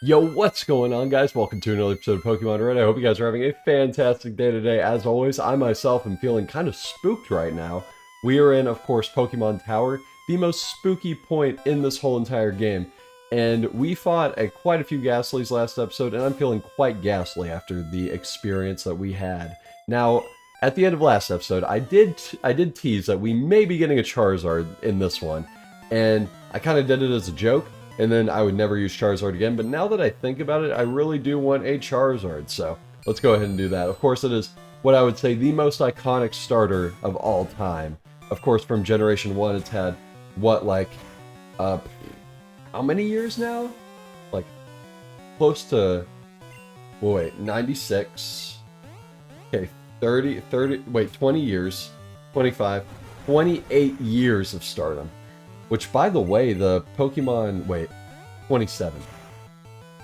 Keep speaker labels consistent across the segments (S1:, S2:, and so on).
S1: Yo, what's going on, guys? Welcome to another episode of Pokemon Red. I hope you guys are having a fantastic day today. As always, I myself am feeling kind of spooked right now. We are in, of course, Pokemon Tower, the most spooky point in this whole entire game. And we fought quite a few Ghastlies last episode, and I'm feeling quite ghastly after the experience that we had. Now, at the end of last episode, I did tease that we may be getting a Charizard in this one. And I kind of did it as a joke. And then I would never use Charizard again, but now that I think about it, I really do want a Charizard, so let's go ahead and do that. Of course, it is what I would say the most iconic starter of all time. Of course, from Generation 1, it's had, what, like, how many years now? Like, close to, well, wait, 96, okay, 20 years, 25, 28 years of stardom. Which, by the way, the Pokemon... Wait, 27.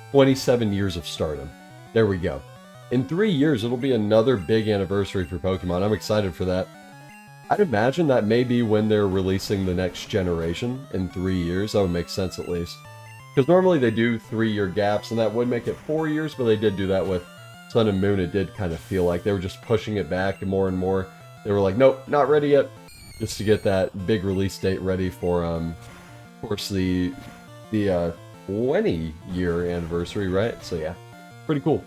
S1: 27 years of stardom. There we go. In 3 years, it'll be another big anniversary for Pokemon. I'm excited for that. I'd imagine that may be when they're releasing the next generation in 3 years. That would make sense, at least. Because normally they do 3-year gaps, and that would make it 4 years, but they did do that with Sun and Moon. It did kind of feel like they were just pushing it back more and more. They were like, nope, not ready yet. Just to get that big release date ready for, of course, the 20-year anniversary, right? So yeah, pretty cool.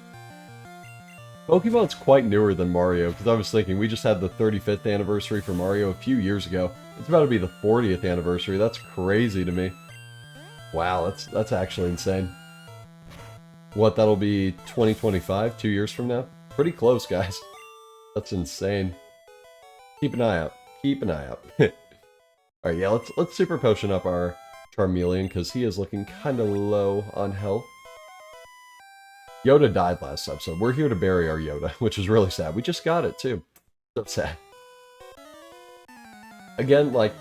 S1: Pokemon's quite newer than Mario, because I was thinking we just had the 35th anniversary for Mario a few years ago. It's about to be the 40th anniversary. That's crazy to me. Wow, that's actually insane. What, that'll be 2025, 2 years from now? Pretty close, guys. That's insane. Keep an eye out. Keep an eye out. Alright, yeah, let's Super Potion up our Charmeleon, because he is looking kind of low on health. Yoda died last episode. We're here to bury our Yoda, which is really sad. We just got it, too. So sad. Again, like,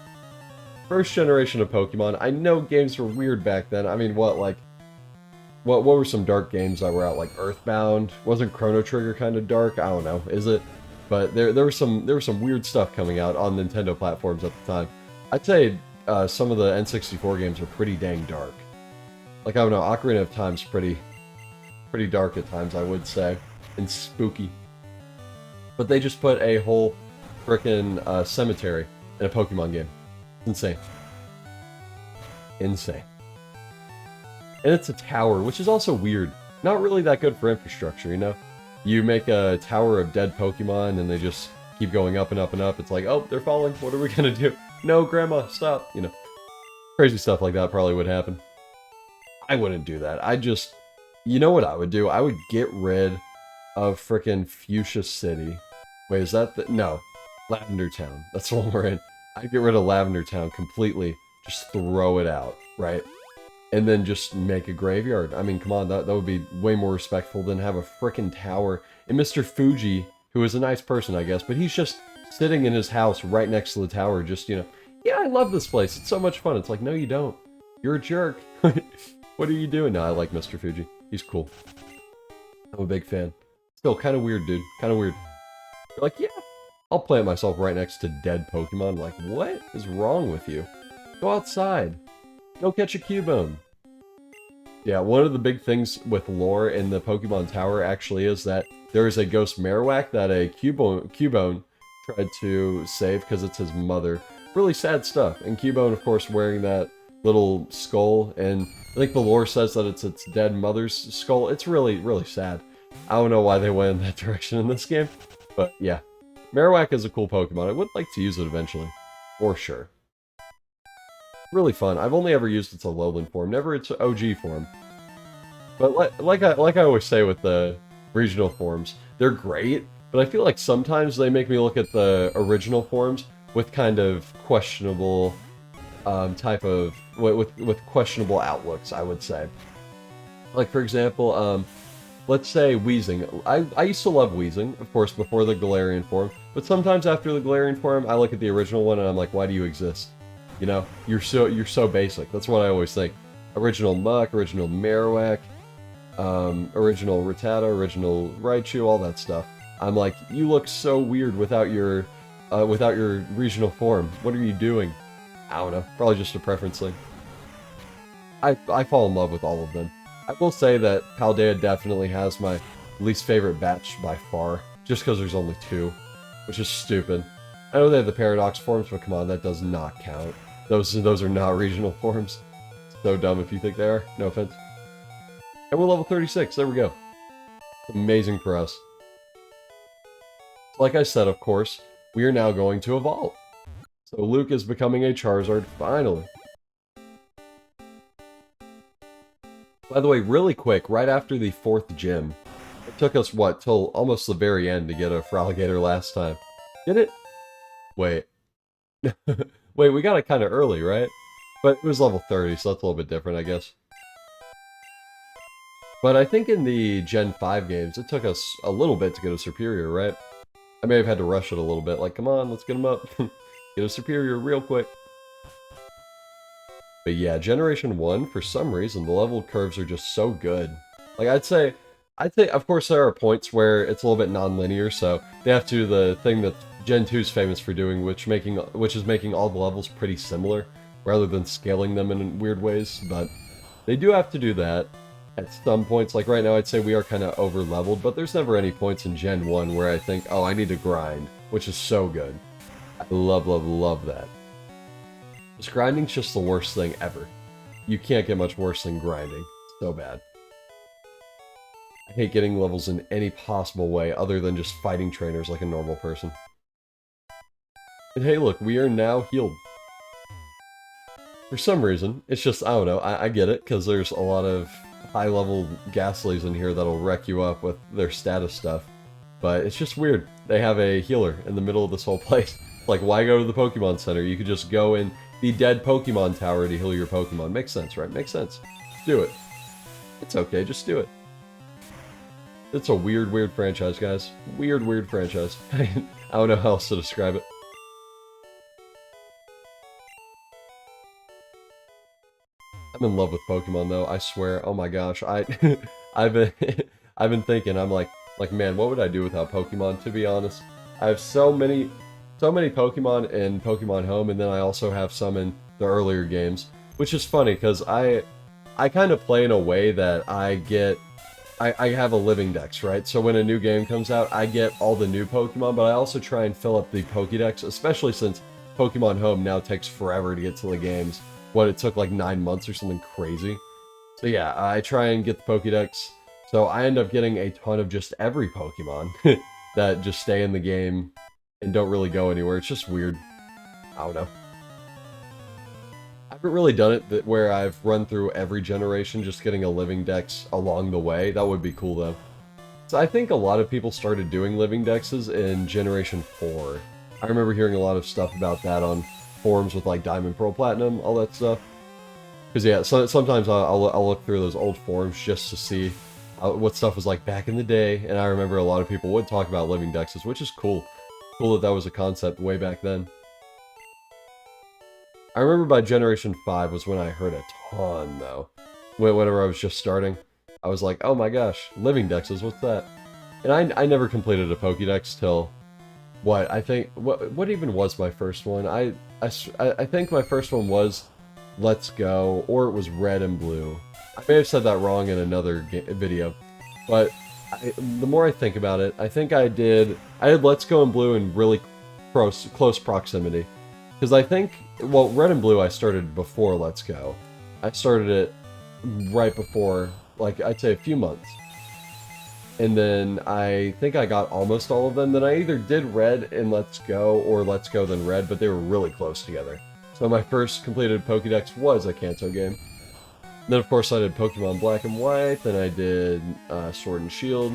S1: first generation of Pokemon, I know games were weird back then. I mean, what were some dark games that were out, like Earthbound? Wasn't Chrono Trigger kind of dark? I don't know. Is it? But there was some weird stuff coming out on Nintendo platforms at the time. I'd say some of the N64 games are pretty dang dark. Like, I don't know, Ocarina of Time's pretty dark at times, I would say, and spooky. But they just put a whole frickin' cemetery in a Pokemon game. It's insane. Insane. And it's a tower, which is also weird. Not really that good for infrastructure, you know? You make a tower of dead Pokemon, and they just keep going up and up and up. It's like, oh, they're falling. What are we gonna do? No, Grandma, stop. You know, crazy stuff like that probably would happen. I wouldn't do that. You know what I would do? I would get rid of frickin' Fuchsia City. Wait, is that no, Lavender Town. That's the one we're in. I'd get rid of Lavender Town completely. Just throw it out, right? And then just make a graveyard. I mean, come on, that would be way more respectful than have a frickin' tower. And Mr. Fuji, who is a nice person, I guess, but he's just sitting in his house right next to the tower, just, you know, yeah, I love this place. It's so much fun. It's like, no, you don't. You're a jerk. What are you doing? No, I like Mr. Fuji. He's cool. I'm a big fan. Still, kind of weird, dude. Kind of weird. You're like, yeah, I'll plant myself right next to dead Pokemon. Like, what is wrong with you? Go outside. Go catch a Cubone. Yeah, one of the big things with lore in the Pokemon Tower actually is that there is a ghost Marowak that a Cubone tried to save because it's his mother. Really sad stuff. And Cubone, of course, wearing that little skull, and I think the lore says that it's its dead mother's skull. It's really, really sad. I don't know why they went in that direction in this game, but yeah. Marowak is a cool Pokemon. I would like to use it eventually. For sure. Really fun. I've only ever used its Alolan form, never its OG form. But like I always say with the regional forms, they're great, but I feel like sometimes they make me look at the original forms with kind of questionable with questionable outlooks, I would say. Like, for example, let's say Weezing. I used to love Weezing, of course, before the Galarian form, but sometimes after the Galarian form, I look at the original one and I'm like, why do you exist? You know, you're so basic. That's what I always think. Original Muck, original Marowak, original Rattata, original Raichu, all that stuff. I'm like, you look so weird without your regional form. What are you doing? I don't know. Probably just a preference thing. I fall in love with all of them. I will say that Paldea definitely has my least favorite batch by far, just because there's only 2, which is stupid. I know they have the Paradox forms, but come on, that does not count. Those are not regional forms. So dumb if you think they are. No offense. And we're level 36. There we go. Amazing for us. Like I said, of course, we are now going to evolve. So Luke is becoming a Charizard, finally. By the way, really quick, right after the 4th gym, it took us, what, till almost the very end to get a Fraligator last time. Get it? Wait. Wait, we got it kind of early, right? But it was level 30, so that's a little bit different, I guess. But I think in the Gen 5 games, it took us a little bit to get a Superior, right? I may have had to rush it a little bit, like, come on, let's get him up. Get a Superior real quick. But yeah, Generation 1, for some reason, the level curves are just so good. Like, I'd say, of course, there are points where it's a little bit non-linear, so they have to do the thing that Gen 2 is famous for doing, which is making all the levels pretty similar, rather than scaling them in weird ways, but they do have to do that at some points. Like right now, I'd say we are kind of over-leveled, but there's never any points in Gen 1 where I think, oh, I need to grind, which is so good. I love, love, love that. Because grinding's just the worst thing ever. You can't get much worse than grinding. So bad. I hate getting levels in any possible way other than just fighting trainers like a normal person. And hey, look, we are now healed. For some reason, it's just, I don't know, I get it, because there's a lot of high-level Ghastlies in here that'll wreck you up with their status stuff. But it's just weird. They have a healer in the middle of this whole place. Like, why go to the Pokemon Center? You could just go in the dead Pokemon Tower to heal your Pokemon. Makes sense, right? Makes sense. Do it. It's okay, just do it. It's a weird, weird franchise, guys. Weird, weird franchise. I don't know how else to describe it. I'm in love with Pokemon, though, I swear. Oh my gosh, I've been thinking, I'm like, man, what would I do without Pokemon, to be honest? I have so many Pokemon in Pokemon Home, and then I also have some in the earlier games, which is funny, because I kind of play in a way that I have a living dex, right? So when a new game comes out, I get all the new Pokemon, but I also try and fill up the Pokédex, especially since Pokemon Home now takes forever to get to the games. What, it took like 9 months or something crazy? So yeah, I try and get the Pokédex, so I end up getting a ton of just every Pokemon that just stay in the game and don't really go anywhere. It's just weird. I don't know. I haven't really done it where I've run through every generation just getting a living dex along the way. That would be cool though. So I think a lot of people started doing living dexes in Generation 4. I remember hearing a lot of stuff about that on forums with like Diamond, Pearl, Platinum, all that stuff. Because yeah, so sometimes I'll look through those old forums just to see what stuff was like back in the day, and I remember a lot of people would talk about living dexes, which is cool. Cool that that was a concept way back then. I remember by Generation 5 was when I heard a ton, though. Whenever I was just starting, I was like, oh my gosh, living dexes, what's that? And I never completed a Pokédex till, what, I think, what even was my first one? I think my first one was Let's Go, or it was Red and Blue. I may have said that wrong in another video, but the more I think about it, I think I did Let's Go and Blue in really close proximity. Because I think, well, Red and Blue I started before Let's Go. I started it right before, like, I'd say a few months. And then I think I got almost all of them. Then I either did Red and Let's Go, or Let's Go then Red, but they were really close together. So my first completed Pokédex was a Kanto game. Then of course I did Pokemon Black and White, then I did Sword and Shield.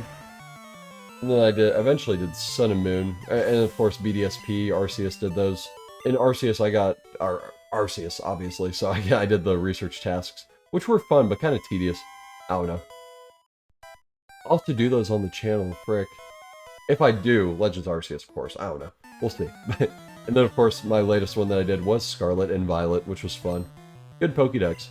S1: And then I eventually did Sun and Moon, and of course BDSP, Arceus did those. In Arceus I got, Arceus obviously, so I did the research tasks, which were fun but kind of tedious. I don't know. I'll have to do those on the channel, frick. If I do, Legends Arceus, of course, I don't know. We'll see. And then of course my latest one that I did was Scarlet and Violet, which was fun. Good Pokédex.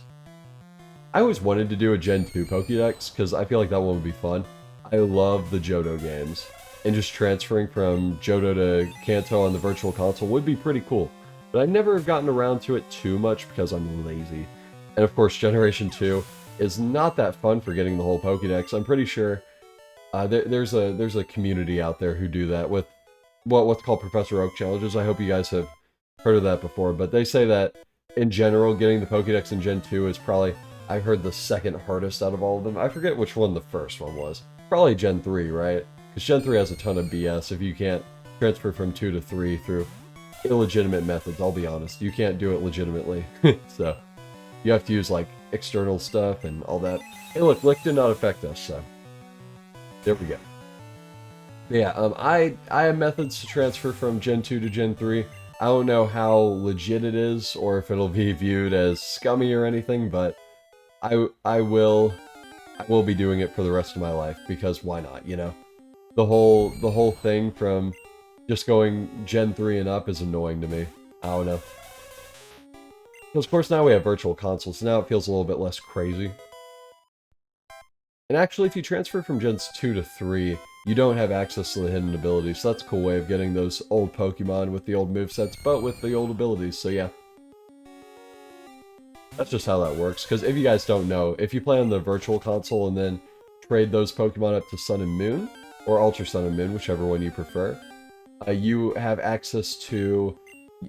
S1: I always wanted to do a Gen 2 Pokédex, because I feel like that one would be fun. I love the Johto games, and just transferring from Johto to Kanto on the Virtual Console would be pretty cool. But I never have gotten around to it too much because I'm lazy. And of course, Generation 2, is not that fun for getting the whole Pokédex. I'm pretty sure there's a community out there who do that with what's called Professor Oak challenges. I hope you guys have heard of that before, but they say that in general, getting the Pokédex in Gen 2 is probably, I heard, the second hardest out of all of them. I forget which one the first one was. Probably Gen 3, right? Because Gen 3 has a ton of BS if you can't transfer from 2 to 3 through illegitimate methods, I'll be honest. You can't do it legitimately. So, you have to use, like, external stuff and all that. Hey, look, Lick did not affect us, so. There we go. Yeah, I have methods to transfer from Gen 2 to Gen 3. I don't know how legit it is, or if it'll be viewed as scummy or anything, but I will be doing it for the rest of my life, because why not, you know? The whole thing from just going Gen 3 and up is annoying to me. I don't know. Because of course now we have Virtual Console, so now it feels a little bit less crazy. And actually, if you transfer from Gens 2 to 3, you don't have access to the hidden abilities, so that's a cool way of getting those old Pokemon with the old movesets, but with the old abilities, so yeah. That's just how that works, because if you guys don't know, if you play on the Virtual Console and then trade those Pokemon up to Sun and Moon, or Ultra Sun and Moon, whichever one you prefer, you have access to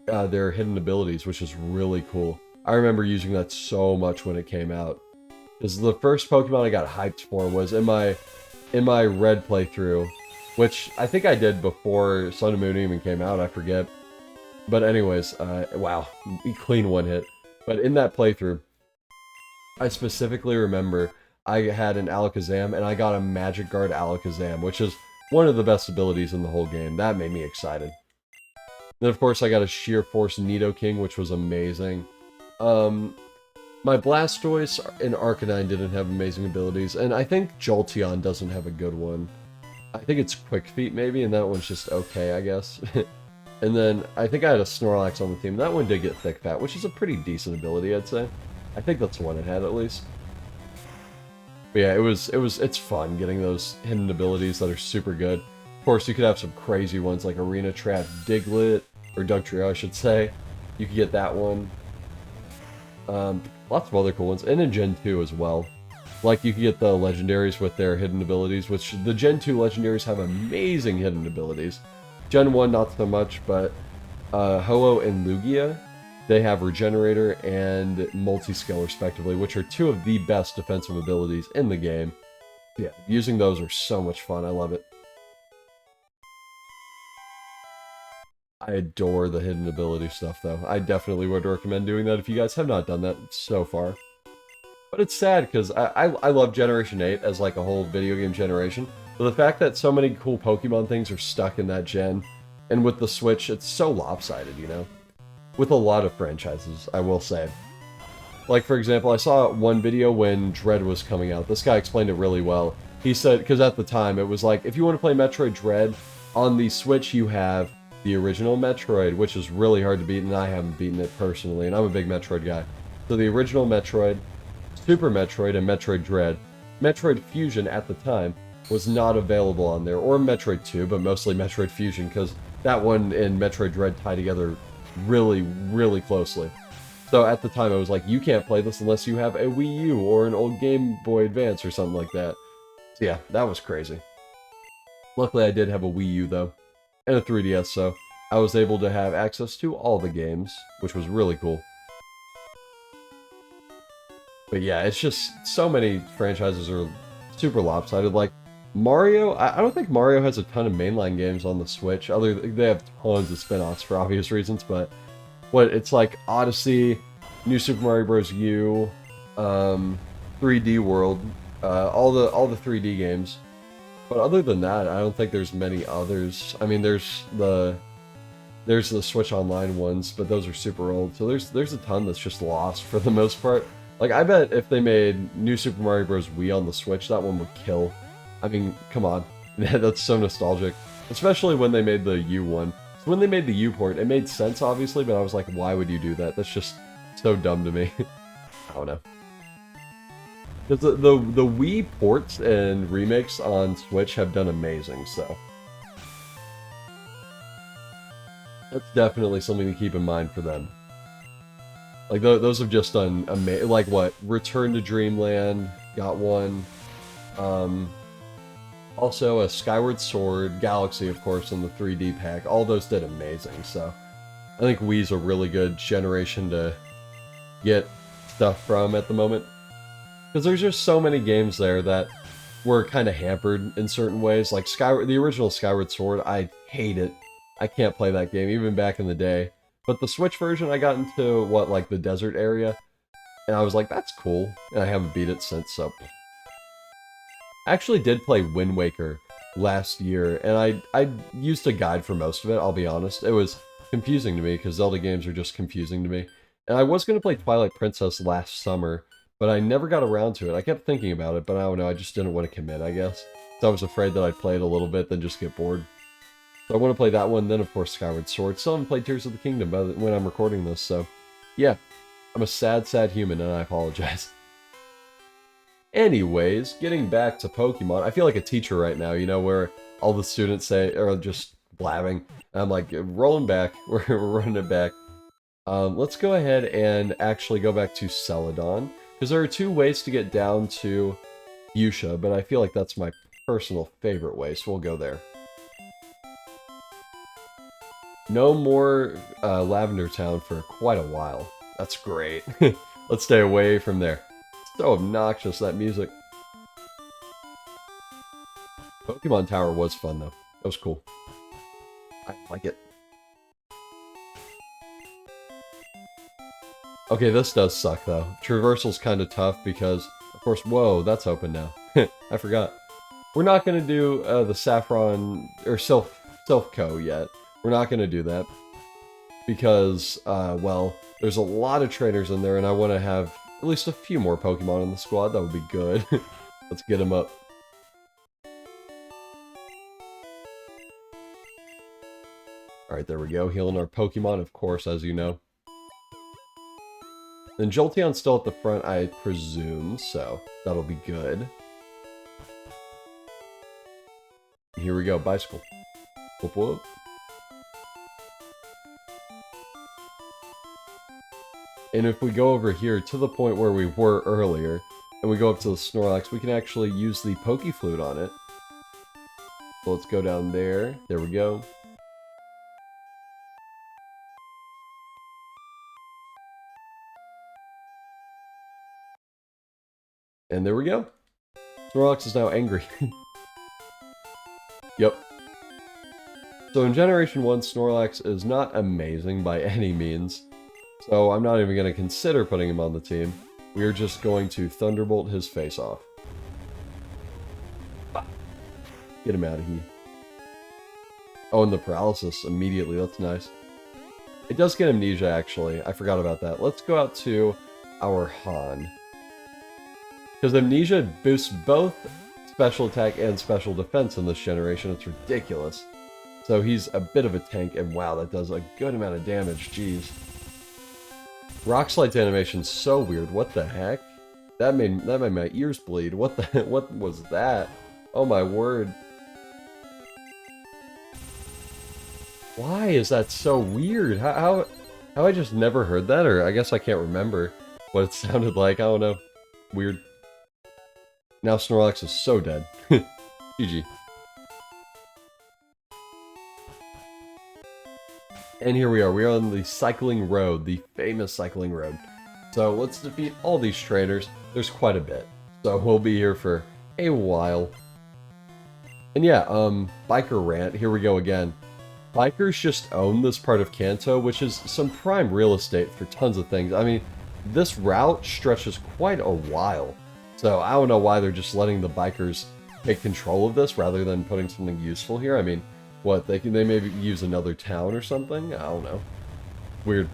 S1: their hidden abilities, which is really cool. I remember using that so much when it came out. Because the first Pokemon I got hyped for was in my Red playthrough, which I think I did before Sun and Moon even came out, I forget. But anyways, wow, clean one hit. But in that playthrough, I specifically remember I had an Alakazam, and I got a Magic Guard Alakazam, which is one of the best abilities in the whole game. That made me excited. Then of course I got a Sheer Force Nidoking, which was amazing. My Blastoise and Arcanine didn't have amazing abilities, and I think Jolteon doesn't have a good one. I think it's Quick Feet maybe, and that one's just okay, I guess. And then I think I had a Snorlax on the team. That one did get Thick Fat, which is a pretty decent ability, I'd say. I think that's the one it had at least. But yeah, it's fun getting those hidden abilities that are super good. Of course, you could have some crazy ones like Arena Trap Diglett, or Dugtrio, I should say. You could get that one. Lots of other cool ones, and in Gen 2 as well. Like, you can get the legendaries with their hidden abilities, which the Gen 2 legendaries have amazing hidden abilities. Gen 1, not so much, but Ho-Oh and Lugia, they have Regenerator and Multi-Scale, respectively, which are two of the best defensive abilities in the game. Yeah, using those are so much fun, I love it. I adore the hidden ability stuff, though. I definitely would recommend doing that if you guys have not done that so far. But it's sad, because I love Generation 8 as like a whole video game generation, but the fact that so many cool Pokemon things are stuck in that gen, and with the Switch, it's so lopsided, you know? With a lot of franchises, I will say. Like, for example, I saw one video when Dread was coming out. This guy explained it really well. He said, because at the time, it was like, if you want to play Metroid Dread, on the Switch you have the original Metroid, which is really hard to beat, and I haven't beaten it personally, and I'm a big Metroid guy. So the original Metroid, Super Metroid, and Metroid Dread. Metroid Fusion, at the time, was not available on there, or Metroid 2, but mostly Metroid Fusion, because that one and Metroid Dread tie together really, really closely. So at the time, I was like, you can't play this unless you have a Wii U, or an old Game Boy Advance, or something like that. So yeah, that was crazy. Luckily, I did have a Wii U, though, and a 3DS, so I was able to have access to all the games, which was really cool. But yeah, it's just, so many franchises are super lopsided. Like, Mario, I don't think Mario has a ton of mainline games on the Switch. They have tons of spin-offs for obvious reasons, but it's like Odyssey, New Super Mario Bros. U, 3D World, all the 3D games. But other than that, I don't think there's many others. I mean, there's the Switch Online ones, but those are super old. So there's a ton that's just lost for the most part. Like, I bet if they made New Super Mario Bros. Wii on the Switch, that one would kill. I mean, come on. That's so nostalgic. Especially when they made the U one. So when they made the U port, it made sense, obviously, but I was like, why would you do that? That's just so dumb to me. I don't know. Because the Wii ports and remakes on Switch have done amazing, so that's definitely something to keep in mind for them. Like, those have just done amazing. Like, what? Return to Dreamland, got one. Also, a Skyward Sword, Galaxy, of course, in the 3D pack. All those did amazing, so I think Wii's a really good generation to get stuff from at the moment. Because there's just so many games there that were kind of hampered in certain ways. Like the original Skyward Sword, I hate it. I can't play that game, even back in the day. But the Switch version, I got into, like the desert area, and I was like, that's cool. And I haven't beat it since, so... I actually did play Wind Waker last year, and I used a guide for most of it, I'll be honest. It was confusing to me, because Zelda games are just confusing to me. And I was going to play Twilight Princess last summer, but I never got around to it. I kept thinking about it, but I don't know, I just didn't want to commit, I guess. So I was afraid that I'd play it a little bit, then just get bored. So I want to play that one, then of course Skyward Sword. Still haven't played Tears of the Kingdom when I'm recording this, so... yeah, I'm a sad, sad human, and I apologize. Anyways, getting back to Pokemon, I feel like a teacher right now, you know, where all the students are just blabbing. And I'm like, rolling back, we're running it back. Let's go ahead and actually go back to Celadon, because there are two ways to get down to Fuchsia, but I feel like that's my personal favorite way, so we'll go there. No more Lavender Town for quite a while. That's great. Let's stay away from there. So obnoxious, that music. Pokemon Tower was fun, though. That was cool. I like it. Okay, this does suck, though. Traversal's kind of tough because, of course, whoa, that's open now. I forgot. We're not going to do the Saffron, or Silph yet. We're not going to do that. Because, well, there's a lot of trainers in there, and I want to have at least a few more Pokemon in the squad. That would be good. Let's get them up. Alright, there we go. Healing our Pokemon, of course, as you know. Then Jolteon's still at the front, I presume, so that'll be good. Here we go, Bicycle. Whoop whoop. And if we go over here to the point where we were earlier, and we go up to the Snorlax, we can actually use the Pokeflute on it. So let's go down there. There we go. And there we go. Snorlax is now angry. Yep. So in Generation 1, Snorlax is not amazing by any means. So I'm not even going to consider putting him on the team. We are just going to Thunderbolt his face off. Get him out of here. Oh, and the paralysis immediately. That's nice. It does get amnesia, actually. I forgot about that. Let's go out to our Han. Because amnesia boosts both special attack and special defense in this generation. It's ridiculous. So he's a bit of a tank, and wow, that does a good amount of damage. Jeez. Rock Slide's animation's so weird. What the heck? That made my ears bleed. What was that? Oh my word. Why is that so weird? How I just never heard that, or I guess I can't remember what it sounded like. I don't know. Weird. Now Snorlax is so dead. GG. And here we are. We are on the Cycling Road, the famous Cycling Road. So let's defeat all these trainers. There's quite a bit. So we'll be here for a while. And yeah, Biker Rant. Here we go again. Bikers just own this part of Kanto, which is some prime real estate for tons of things. I mean, this route stretches quite a while. So I don't know why they're just letting the bikers take control of this rather than putting something useful here. I mean, what, they maybe use another town or something? I don't know. Weird.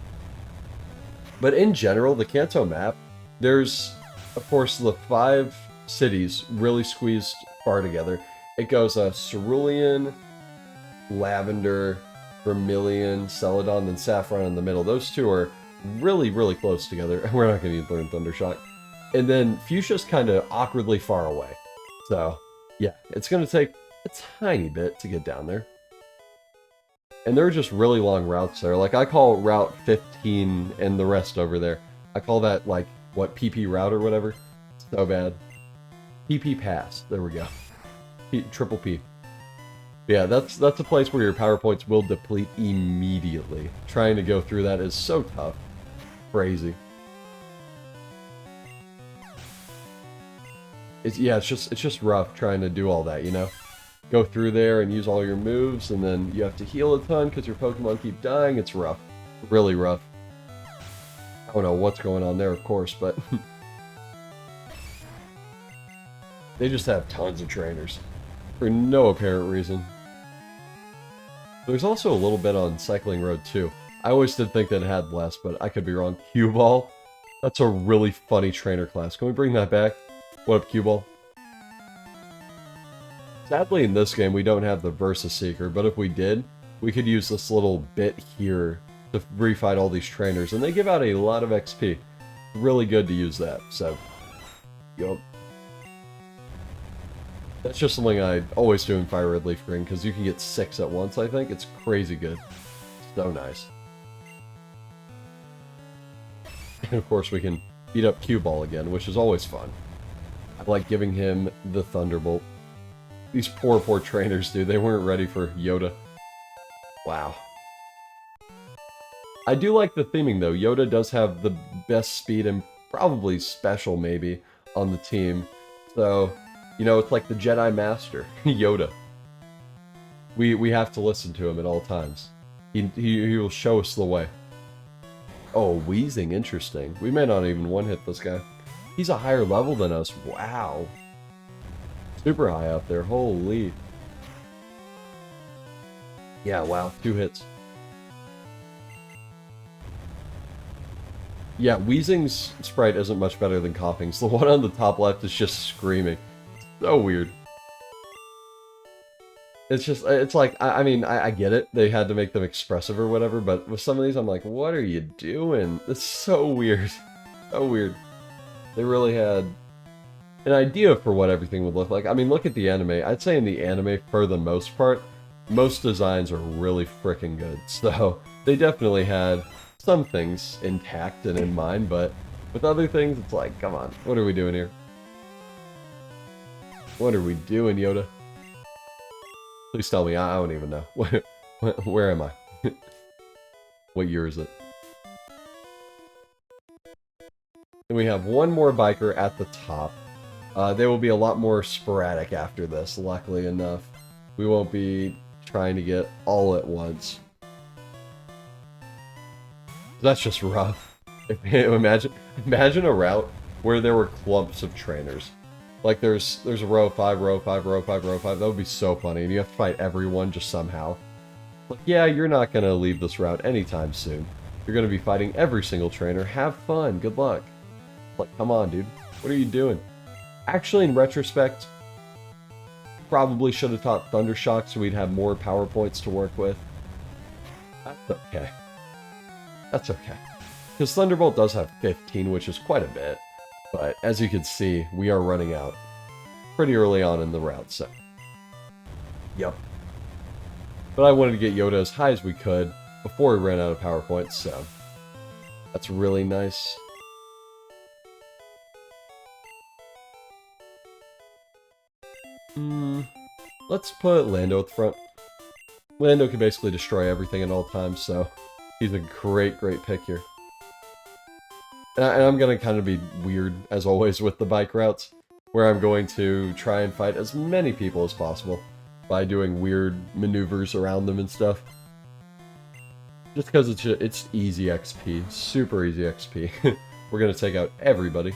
S1: But in general, the Kanto map, there's, of course, the 5 cities really squeezed far together. It goes Cerulean, Lavender, Vermilion, Celadon, and Saffron in the middle. Those two are really, really close together. We're not going to learn Thundershock. And then Fuchsia's kind of awkwardly far away. So, yeah, it's going to take a tiny bit to get down there. And there are just really long routes there. Like, I call Route 15 and the rest over there. I call that, like, what, PP route or whatever? So bad. PP pass. There we go. Triple P. Yeah, that's a place where your power points will deplete immediately. Trying to go through that is so tough. Crazy. It's just rough trying to do all that, you know? Go through there and use all your moves, and then you have to heal a ton because your Pokemon keep dying. It's rough. Really rough. I don't know what's going on there, of course, but... they just have tons of trainers. For no apparent reason. There's also a little bit on Cycling Road, too. I always did think that it had less, but I could be wrong. Cubone? That's a really funny trainer class. Can we bring that back? What up, Cubone? Sadly, in this game, we don't have the Versus Seeker, but if we did, we could use this little bit here to refight all these trainers, and they give out a lot of XP. Really good to use that, so... yup. That's just something I always do in Fire Red Leaf Green, because you can get 6 at once, I think. It's crazy good. So nice. And of course, we can beat up Cubone again, which is always fun. I like giving him the Thunderbolt. These poor trainers, dude. They weren't ready for Yoda. Wow. I do like the theming, though. Yoda does have the best speed and probably special, maybe, on the team. So, you know, it's like the Jedi Master, Yoda. We have to listen to him at all times. He will show us the way. Oh, Wheezing, interesting. We may not even one-hit this guy. He's a higher level than us. Wow. Super high up there. Holy. Yeah, wow. 2 hits. Yeah, Wheezing's sprite isn't much better than Coughing's. The one on the top left is just screaming. So weird. It's like, I mean, I get it. They had to make them expressive or whatever, but with some of these, I'm like, what are you doing? It's so weird. So weird. They really had an idea for what everything would look like. I mean, look at the anime. I'd say in the anime, for the most part, most designs are really freaking good. So, they definitely had some things intact and in mind, but with other things, it's like, come on, what are we doing here? What are we doing, Yoda? Please tell me, I don't even know. Where am I? What year is it? And we have one more biker at the top. They will be a lot more sporadic after this, luckily enough. We won't be trying to get all at once. That's just rough. Imagine a route where there were clumps of trainers. Like there's a row 5, row 5, row 5, row 5. That would be so funny, and you have to fight everyone just somehow. Like, yeah, you're not gonna leave this route anytime soon. You're gonna be fighting every single trainer. Have fun. Good luck. Like, come on, dude. What are you doing? Actually, in retrospect, probably should have taught Thundershock so we'd have more power points to work with. That's okay. That's okay. Because Thunderbolt does have 15, which is quite a bit. But, as you can see, we are running out pretty early on in the route, so... Yep. But I wanted to get Yoda as high as we could before we ran out of power points, so... That's really nice. Let's put Lando at the front. Lando can basically destroy everything at all times, so he's a great pick here. And I'm going to kind of be weird, as always, with the bike routes, where I'm going to try and fight as many people as possible by doing weird maneuvers around them and stuff. Just because it's easy XP, super easy XP. We're going to take out everybody.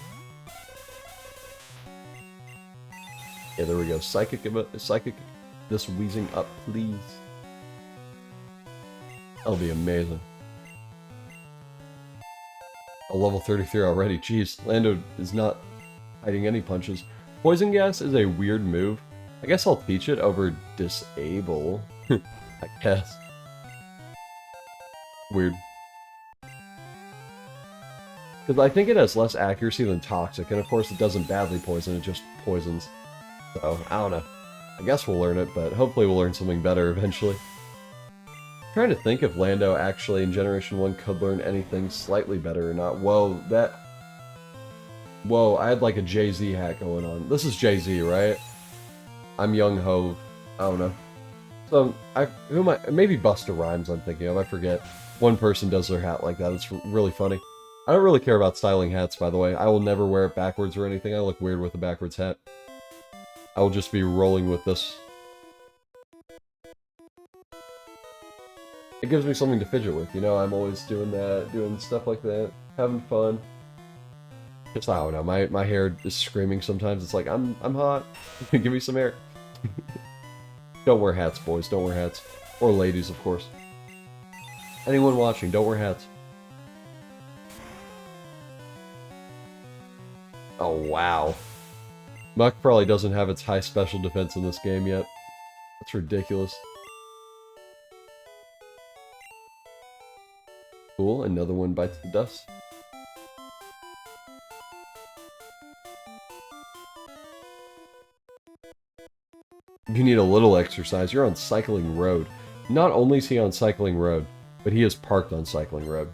S1: Yeah, there we go. Psychic this Wheezing up, please. That'll be amazing. A level 33 already. Jeez, Lando is not hiding any punches. Poison Gas is a weird move. I guess I'll teach it over Disable. I guess. Weird. Because I think it has less accuracy than Toxic, and of course it doesn't badly poison, it just poisons. So, I don't know. I guess we'll learn it, but hopefully we'll learn something better eventually. Trying to think if Lando actually in Generation 1 could learn anything slightly better or not. Whoa, Whoa, I had like a Jay-Z hat going on. This is Jay-Z, right? I'm Young Ho. I don't know. So, who am I? Maybe Busta Rhymes I'm thinking of, I forget. One person does their hat like that, it's really funny. I don't really care about styling hats, by the way. I will never wear it backwards or anything. I look weird with a backwards hat. I will just be rolling with this. It gives me something to fidget with, you know? I'm always doing that, doing stuff like that, having fun. Just, I don't know, my hair is screaming sometimes. It's like, I'm hot. Give me some air. Don't wear hats, boys. Don't wear hats. Or ladies, of course. Anyone watching, don't wear hats. Oh, wow. Muck probably doesn't have its high special defense in this game yet. That's ridiculous. Cool, another one bites the dust. You need a little exercise. You're on Cycling Road. Not only is he on Cycling Road, but he is parked on Cycling Road.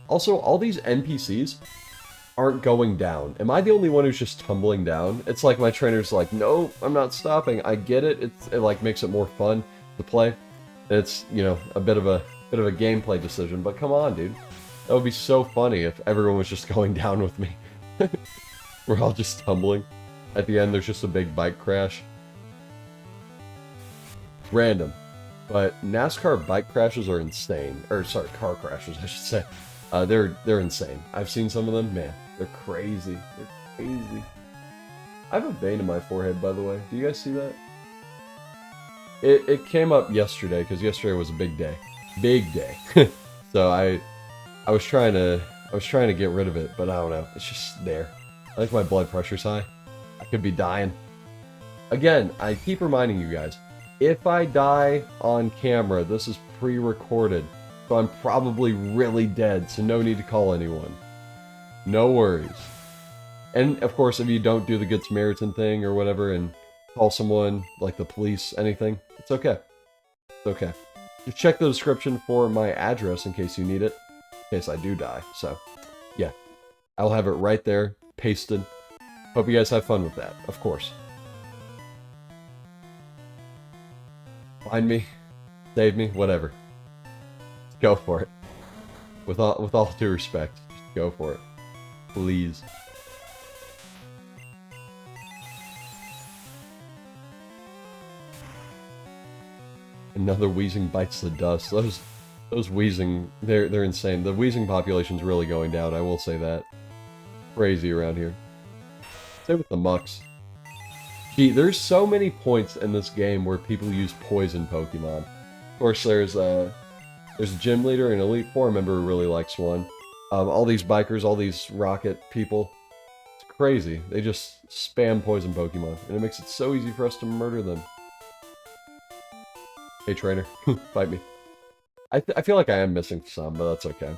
S1: Also, all these NPCs aren't going down. Am I the only one who's just tumbling down? It's like my trainer's like, no, I'm not stopping. I get it. It like makes it more fun to play. It's, you know, a bit of a gameplay decision, but come on, dude. That would be so funny if everyone was just going down with me. We're all just tumbling. At the end, there's just a big bike crash. Random. But NASCAR bike crashes are insane. Or, sorry, car crashes, I should say. They're insane. I've seen some of them. Man, they're crazy. They're crazy. I have a vein in my forehead, by the way. Do you guys see that? It came up yesterday, because yesterday was a big day. Big day. So I was trying to get rid of it, but I don't know. It's just there. I think my blood pressure's high. I could be dying. Again, I keep reminding you guys, if I die on camera, this is pre-recorded. So I'm probably really dead, so no need to call anyone. No worries. And, of course, if you don't do the Good Samaritan thing or whatever and call someone, like the police, anything, it's okay. It's okay. Just check the description for my address in case you need it. In case I do die, so, yeah. I'll have it right there, pasted. Hope you guys have fun with that, of course. Find me, save me, whatever. Go for it. With all due respect, just go for it. Please. Another wheezing bites the dust. Those wheezing, they're insane. The wheezing population's really going down, I will say that. Crazy around here. Same with the mucks. Gee, there's so many points in this game where people use poison Pokemon. Of course, there's a gym leader, an Elite Four member who really likes one. All these bikers, all these rocket people. It's crazy. They just spam poison Pokemon, and it makes it so easy for us to murder them. Hey, trainer. Fight me. I feel like I am missing some, but that's okay.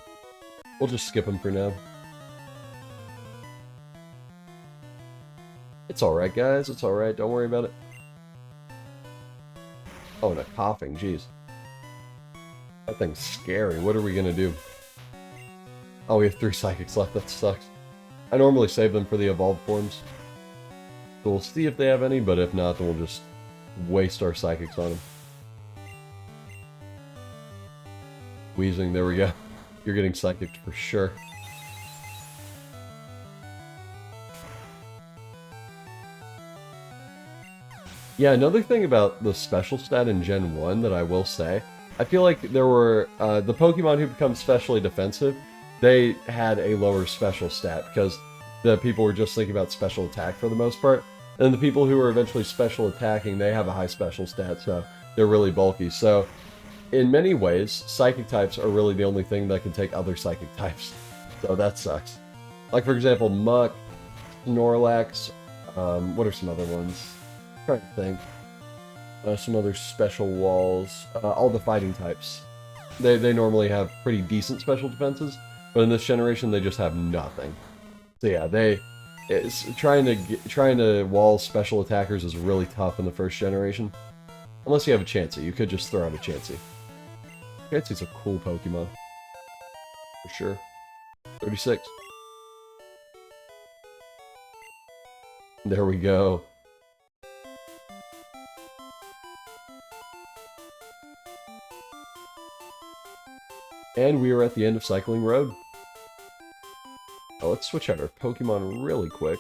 S1: We'll just skip them for now. It's alright, guys. It's alright. Don't worry about it. Oh, and a coughing. Jeez. That thing's scary. What are we gonna do? Oh, we have 3 Psychics left. That sucks. I normally save them for the evolved forms. So we'll see if they have any, but if not, then we'll just waste our Psychics on them. Wheezing, there we go. You're getting Psychic for sure. Yeah, another thing about the special stat in Gen 1 that I will say, I feel like there were, the Pokemon who become specially defensive, they had a lower special stat, because the people were just thinking about special attack for the most part, and the people who are eventually special attacking, they have a high special stat, so they're really bulky. So, in many ways, Psychic types are really the only thing that can take other Psychic types, so that sucks. Like, for example, Muck, Snorlax, what are some other ones? I'm trying to think. Some other special walls. All the fighting types. They normally have pretty decent special defenses, but in this generation they just have nothing. So yeah, trying to wall special attackers is really tough in the first generation. Unless you have a Chansey, you could just throw out a Chansey. Pikachu's a cool Pokemon. For sure. 36. There we go. And we are at the end of Cycling Road. Now let's switch out our Pokemon really quick.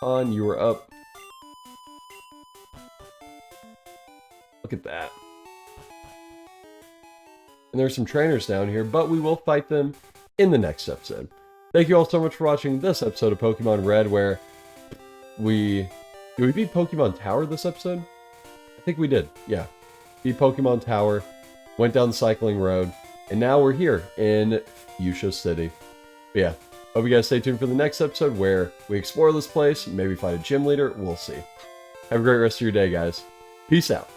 S1: On, you are up. Look at that. And there's some trainers down here, but we will fight them in the next episode. Thank you all so much for watching this episode of Pokemon Red, where did we beat Pokemon Tower this episode? I think we did, yeah. Beat Pokemon Tower, went down the Cycling Road, and now we're here in Fuchsia City. But yeah, hope you guys stay tuned for the next episode where we explore this place, maybe find a gym leader, we'll see. Have a great rest of your day, guys. Peace out.